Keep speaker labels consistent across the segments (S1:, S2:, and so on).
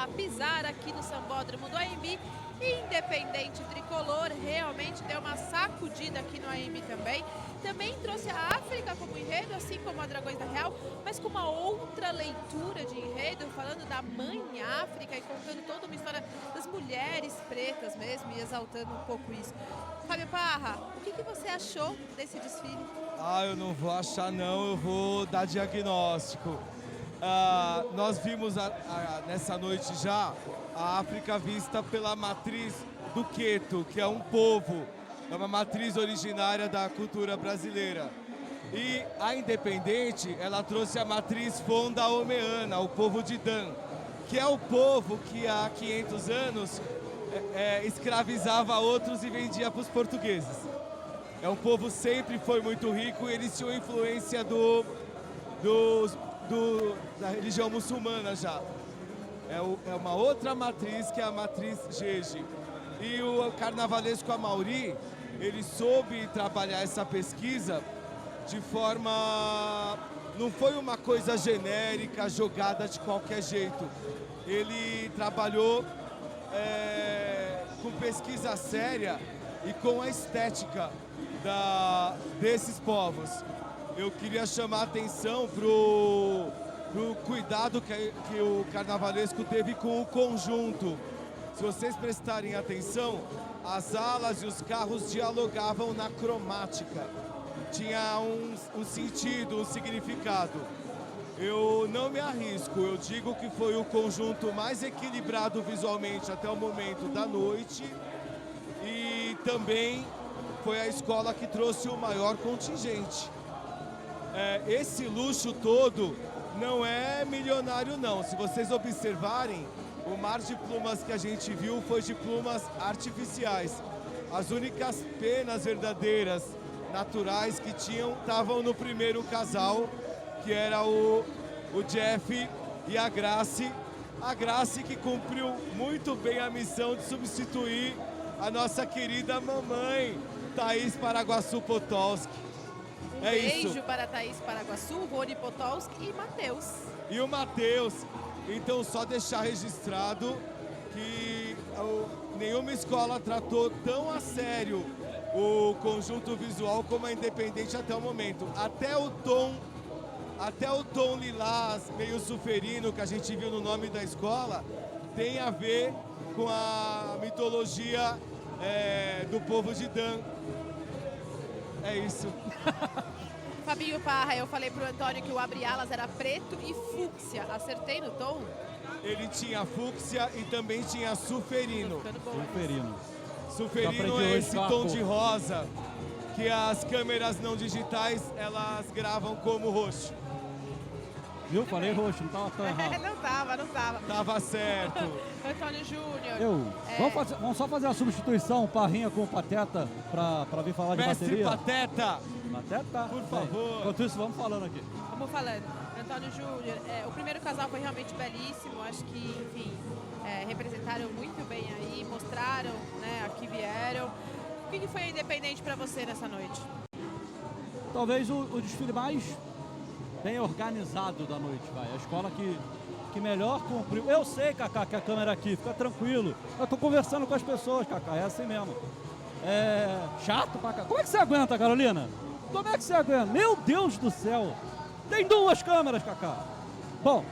S1: a pisar aqui no Sambódromo do AMB. Independente Tricolor realmente deu uma sacudida aqui no AMB também. Também trouxe a África como enredo, assim como a Dragões da Real, mas com uma outra leitura de enredo, falando da mãe África e contando toda uma história das mulheres pretas mesmo e exaltando um pouco isso. Fábio Parra, o que você achou desse desfile?
S2: Eu não vou achar não, eu vou dar diagnóstico. Nós vimos nessa noite já a África vista pela matriz do Queto, que é um povo, é uma matriz originária da cultura brasileira. E a Independente, ela trouxe a matriz Fonda-Omeana, o povo de Dan, que é o povo que há 500 anos escravizava outros e vendia para os portugueses. É um povo sempre foi muito rico e eles tinham influência da religião muçulmana já. É uma outra matriz que é a matriz Jeje. E o carnavalesco Amauri, ele soube trabalhar essa pesquisa de forma... Não foi uma coisa genérica, jogada de qualquer jeito. Ele trabalhou com pesquisa séria e com a estética desses povos. Eu queria chamar a atenção pro cuidado que o carnavalesco teve com o conjunto. Se vocês prestarem atenção, as alas e os carros dialogavam na cromática. Tinha um sentido, um significado. Eu não me arrisco, eu digo que foi o conjunto mais equilibrado visualmente até o momento da noite e também foi a escola que trouxe o maior contingente. Esse luxo todo não é milionário não. Se vocês observarem, o mar de plumas que a gente viu foi de plumas artificiais. As únicas penas verdadeiras, naturais que tinham, estavam no primeiro casal, que era o Jeff e a Grace. A Grace que cumpriu muito bem a missão de substituir a nossa querida mamãe, Thaís Paraguaçu Potolsky.
S1: Beijo para Thaís Paraguaçu, Rony Potolsky e Matheus.
S2: E o Matheus. Então, só deixar registrado que nenhuma escola tratou tão a sério o conjunto visual como a Independente até o momento. Até o tom lilás, meio suferino, que a gente viu no nome da escola, tem a ver com a mitologia do povo de Dan. É isso.
S1: Fabinho Parra, eu falei pro Antônio que o abre-alas era preto e fúcsia. Acertei no tom?
S2: Ele tinha fúcsia e também tinha suferino. Suferino é esse tom de rosa que as câmeras não digitais elas gravam como roxo.
S3: Viu? Falei roxo, não tava tão errado.
S1: Não tava.
S2: Tava certo.
S1: Antônio Júnior.
S3: Vamos só fazer a substituição, Parrinha com o Pateta, pra vir falar de
S2: Mestre
S3: bateria.
S2: Pateta!
S3: Pateta?
S2: Por favor.
S3: Enquanto isso, vamos falando aqui.
S1: Vamos falando. Antônio Júnior, o primeiro casal foi realmente belíssimo. Acho que, enfim, representaram muito bem aí, mostraram, né, aqui vieram. O que foi independente pra você nessa noite?
S3: Talvez o desfile mais bem organizado da noite, vai. A escola que melhor cumpriu. Eu sei, Cacá, que a câmera aqui, fica tranquilo. Eu tô conversando com as pessoas, Cacá, é assim mesmo. É chato pra cá. Como é que você aguenta, Carolina? Como é que você aguenta? Meu Deus do céu! Tem duas câmeras, Cacá. Bom,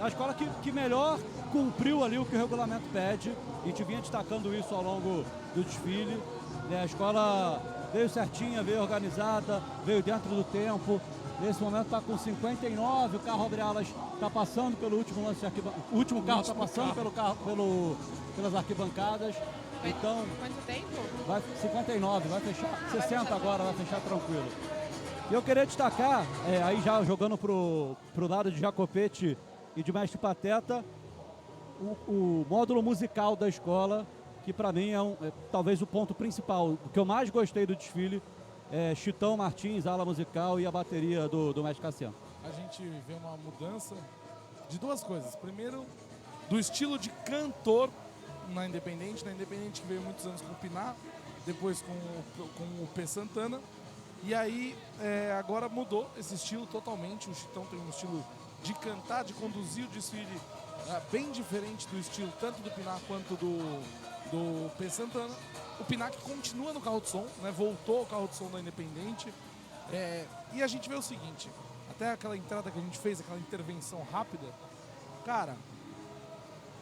S3: a escola que melhor cumpriu ali o que o regulamento pede, e te vinha destacando isso ao longo do desfile. A escola veio certinha, veio organizada, veio dentro do tempo. Nesse momento está com 59, o carro abre-alas está passando pelo último lance de arquibancada. O último carro está passando pelas arquibancadas. Então,
S1: quanto tempo?
S3: 59, vai fechar 60 agora, vai fechar tranquilo. E eu queria destacar, aí já jogando pro lado de Jacopete e de Mestre Pateta, o módulo musical da escola, que para mim é talvez o ponto principal. O que eu mais gostei do desfile é Chitão Martins, ala musical, e a bateria do Mestre Cassiano.
S4: A gente vê uma mudança de duas coisas. Primeiro, do estilo de cantor na Independente que veio muitos anos com o Pinar, depois com o P. Santana. E aí, agora mudou esse estilo totalmente. O Chitão tem um estilo de cantar, de conduzir o desfile bem diferente do estilo tanto do Pinac quanto do P. Santana. O Pinac continua no carro de som, né? Voltou ao carro de som da Independente. E a gente vê o seguinte, até aquela entrada que a gente fez, aquela intervenção rápida, cara,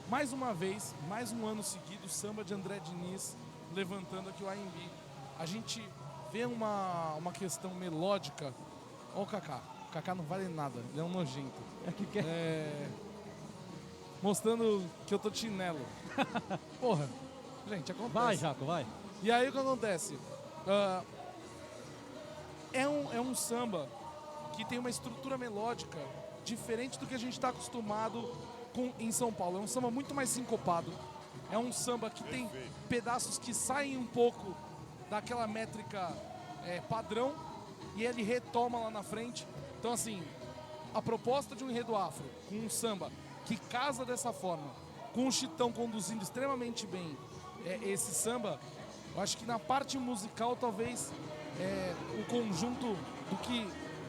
S4: mais uma vez, mais um ano seguido, samba de André Diniz levantando aqui o AMB. A gente vê uma questão melódica. Olha o Kaká. O Kaká não vale nada, ele é um nojento. Mostrando que eu tô de chinelo. Porra, gente, acontece.
S3: Vai, Jaco, vai.
S4: E aí o que acontece? É um samba que tem uma estrutura melódica diferente do que a gente está acostumado com em São Paulo. É um samba muito mais sincopado. É um samba que tem pedaços que saem um pouco daquela métrica padrão e ele retoma lá na frente. Então, assim, a proposta de um enredo afro com um samba que casa dessa forma, com o Chitão conduzindo extremamente bem esse samba, eu acho que na parte musical talvez o conjunto do que,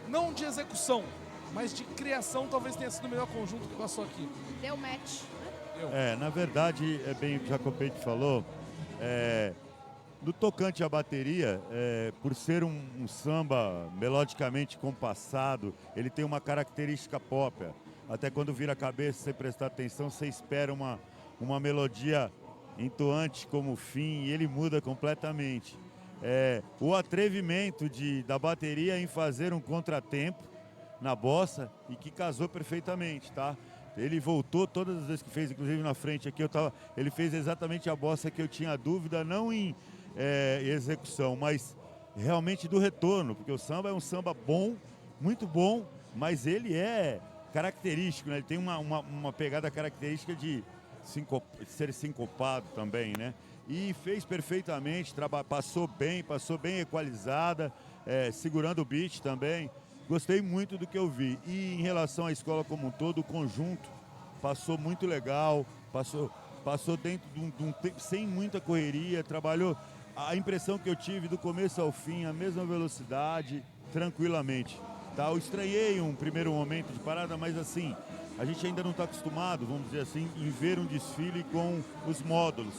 S4: não de execução, mas de criação, talvez tenha sido o melhor conjunto que passou aqui.
S1: Deu match, né?
S5: Na verdade, é bem o que o Jacopete falou, no tocante à bateria, por ser um samba melodicamente compassado, ele tem uma característica pop. Até quando vira a cabeça, você prestar atenção, você espera uma melodia entoante como o fim e ele muda completamente. O atrevimento da bateria em fazer um contratempo na bossa e que casou perfeitamente, tá? Ele voltou todas as vezes que fez, inclusive na frente aqui, ele fez exatamente a bossa que eu tinha dúvida, não em execução, mas realmente do retorno, porque o samba é um samba bom, muito bom, mas ele é característico, né? Ele tem uma pegada característica de ser sincopado também, né? E fez perfeitamente, passou bem equalizada, segurando o beat também. Gostei muito do que eu vi. E em relação à escola como um todo, o conjunto passou muito legal, passou dentro de um tempo sem muita correria, trabalhou. A impressão que eu tive do começo ao fim, a mesma velocidade, tranquilamente. Tá? Eu estranhei um primeiro momento de parada, mas assim, a gente ainda não está acostumado, vamos dizer assim, em ver um desfile com os módulos.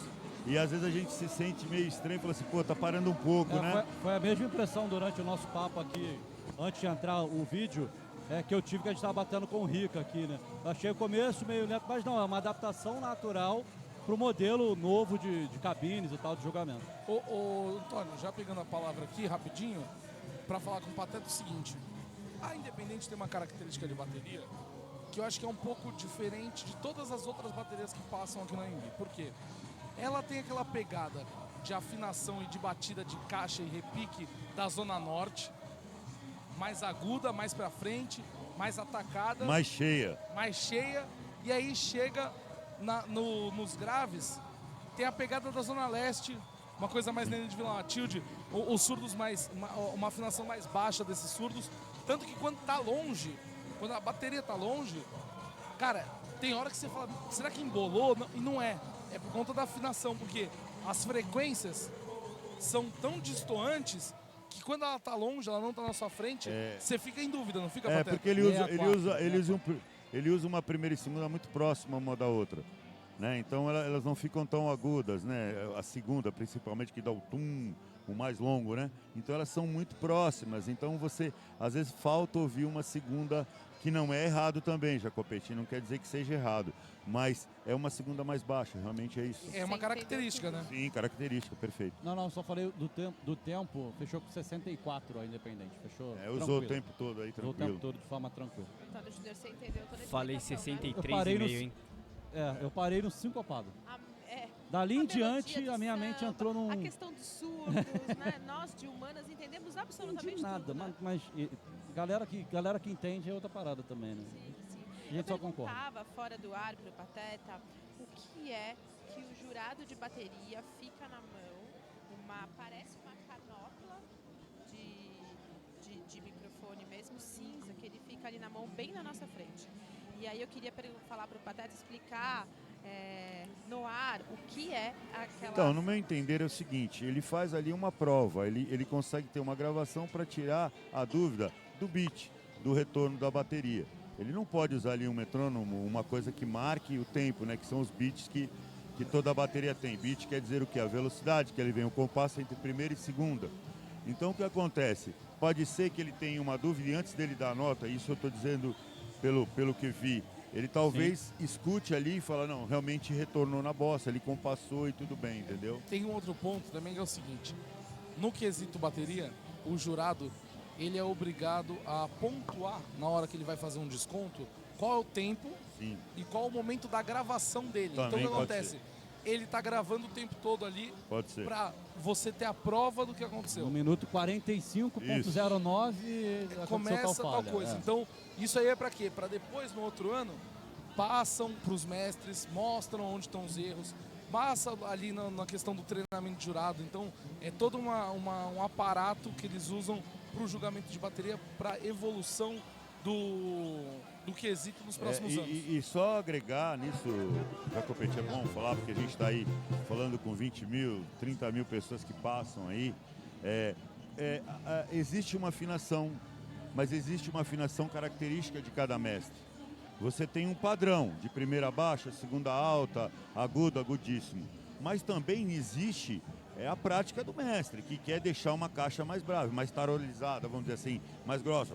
S5: E às vezes a gente se sente meio estranho e fala assim, pô, tá parando um pouco, né?
S3: Foi a mesma impressão durante o nosso papo aqui, antes de entrar o vídeo, que eu tive que a gente estava batendo com o Rica aqui, né? Eu achei o começo meio lento, mas não, é uma adaptação natural para o modelo novo de cabines e tal, de julgamento.
S4: Antônio, já pegando a palavra aqui rapidinho, para falar com o Pateta o seguinte, a Independente tem uma característica de bateria que eu acho que é um pouco diferente de todas as outras baterias que passam aqui na AMB. Por quê? Ela tem aquela pegada de afinação e de batida de caixa e repique da Zona Norte, mais aguda, mais pra frente, mais atacada.
S5: Mais cheia.
S4: E aí chega nos graves, tem a pegada da Zona Leste, uma coisa mais Nenê de Vila Matilde, os surdos uma afinação mais baixa desses surdos. Tanto que quando tá longe, quando a bateria tá longe, cara, tem hora que você fala, será que embolou? Não, e não é. É por conta da afinação, porque as frequências são tão distoantes que quando ela tá longe, ela não tá na sua frente, você fica em dúvida, não fica?
S5: Porque ele usa uma primeira e segunda muito próxima uma da outra, né? Então elas não ficam tão agudas, né? A segunda, principalmente, que dá o tum, o mais longo, né? Então elas são muito próximas, então você, às vezes, falta ouvir uma segunda, que não é errado também, Jacopete, não quer dizer que seja errado, mas é uma segunda mais baixa, realmente é isso.
S4: É uma característica, né?
S5: Sim, característica, perfeito.
S3: Não, só falei do tempo, fechou com 64 a Independente, fechou
S5: usou o tempo todo aí, tranquilo.
S3: Usou o tempo todo de forma tranquila.
S1: Então, você entendeu toda a
S6: Falei
S1: explicação, né?
S6: 63,5, hein?
S3: Eu parei no sincopado.
S1: É,
S3: Dali
S1: a
S3: em diante,
S1: melodia
S3: a
S1: do
S3: minha mente
S1: samba,
S3: entrou num...
S1: A questão dos surdos, né? Nós de humanas entendemos absolutamente
S3: nada,
S1: tudo, né?
S3: mas galera que entende é outra parada também, né?
S1: Sim.
S3: A gente só concorda.
S1: Eu perguntava fora do ar pro Pateta o que é que o jurado de bateria fica na mão, parece uma canopla de microfone mesmo, cinza, que ele fica ali na mão, bem na nossa frente. E aí eu queria falar pro Pateta explicar no ar o que é aquela...
S5: Então, no meu entender é o seguinte, ele faz ali uma prova, ele consegue ter uma gravação para tirar a dúvida do beat, do retorno da bateria. ele não pode usar ali um metrônomo, uma coisa que marque o tempo, né? Que são os beats que toda a bateria tem. Beat quer dizer o quê? A velocidade, que ele vem o compasso entre primeira e segunda. Então o que acontece? Pode ser que ele tenha uma dúvida e antes dele dar a nota, isso eu estou dizendo pelo que vi, ele talvez escute ali e fala, não, realmente retornou na bossa, ele compassou e tudo bem, entendeu?
S4: Tem um outro ponto também que é o seguinte, no quesito bateria, o jurado ele é obrigado a pontuar na hora que ele vai fazer um desconto qual é o tempo
S5: Sim.
S4: e qual é o momento da gravação dele.
S5: Também
S4: então o que
S5: pode
S4: acontece?
S5: ser.
S4: Ele tá gravando o tempo todo ali
S5: Pode ser.
S4: pra você ter a prova do que aconteceu.
S3: No minuto 45.09 aconteceu
S4: Começa
S3: tal
S4: tal
S3: falha.
S4: coisa.
S3: É.
S4: Então, isso aí é pra quê? Pra depois, no outro ano, passam pros mestres, mostram onde estão os erros, passa ali na questão do treinamento de jurado. Então, é todo um aparato que eles usam pro julgamento de bateria, pra evolução do quesito nos próximos anos.
S5: E só agregar nisso, Jacopete, é bom falar, porque a gente está aí falando com 20 mil, 30 mil pessoas que passam aí. Existe uma afinação, mas existe uma afinação característica de cada mestre. Você tem um padrão de primeira baixa, segunda alta, agudo, agudíssimo. Mas também existe a prática do mestre, que quer deixar uma caixa mais brava, mais tarolizada, vamos dizer assim, mais grossa.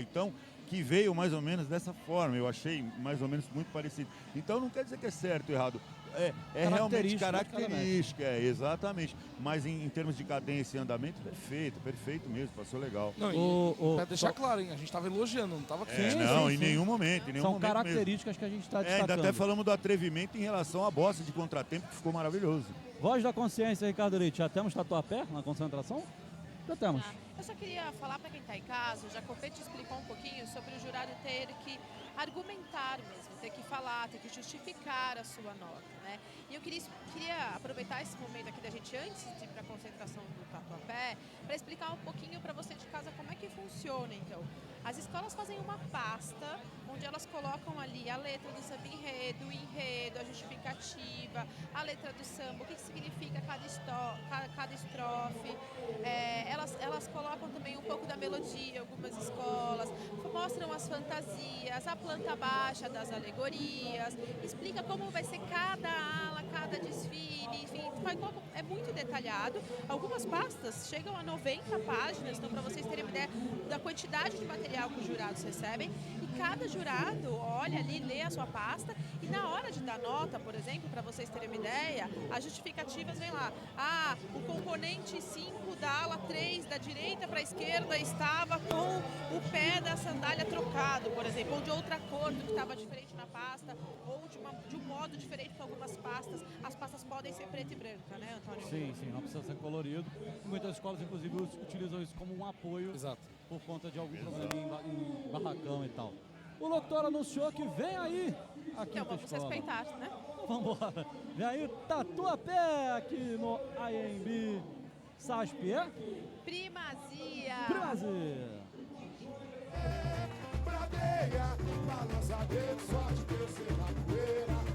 S5: Então, que veio mais ou menos dessa forma, eu achei mais ou menos muito parecido. Então não quer dizer que é certo ou errado, é realmente característica, exatamente. Mas em termos de cadência e andamento, perfeito mesmo, passou legal.
S4: Não, pra deixar claro, hein, a gente tava elogiando, não tava
S5: Não, em nenhum momento,
S3: São características mesmo que a gente está destacando.
S5: Ainda até falamos do atrevimento em relação à bossa de contratempo, que ficou maravilhoso.
S3: Voz da consciência, Ricardo Leite, já temos tatuapé na concentração? Já temos.
S1: Eu só queria falar para quem está em casa, o Jacopete explicou um pouquinho sobre o jurado ter que argumentar mesmo, ter que falar, ter que justificar a sua nota, né? E eu queria aproveitar esse momento aqui da gente, antes de ir para a concentração do Tatuapé, para explicar um pouquinho para você de casa como é que funciona, então. As escolas fazem uma pasta onde elas colocam ali a letra do samba enredo, o enredo, a justificativa, a letra do samba, o que significa cada estrofe. Elas colocam também um pouco da melodia, algumas escolas, mostram as fantasias, a planta baixa das alegorias, explica como vai ser cada ala, cada desfile, enfim, é muito detalhado. Algumas pastas chegam a 90 páginas, então para vocês terem uma ideia da quantidade de material que os jurados recebem, e cada jurado olha ali, lê a sua pasta, e na hora de dar nota, por exemplo, para vocês terem uma ideia, as justificativas vêm lá. O componente 5 da ala 3, da direita para a esquerda, estava com o pé da sandália trocado, por exemplo, ou de outra cor do que estava diferente na pasta, ou de um modo diferente para algumas pastas. As pastas podem ser preta e branca, né, Antônio?
S3: Sim, não precisa ser colorido. Muitas escolas, inclusive, utilizam isso como um apoio.
S4: Exato.
S3: Por conta de algum problema em barracão e tal. O locutor anunciou que vem aí a quinta
S1: Então vamos
S3: escola.
S1: respeitar, né?
S3: Então vamos embora. Vem aí Tatuapé aqui no IMB SASP, é?
S1: Primazia!
S6: Pradeia, balança dedo, sorte, Deus, na poeira.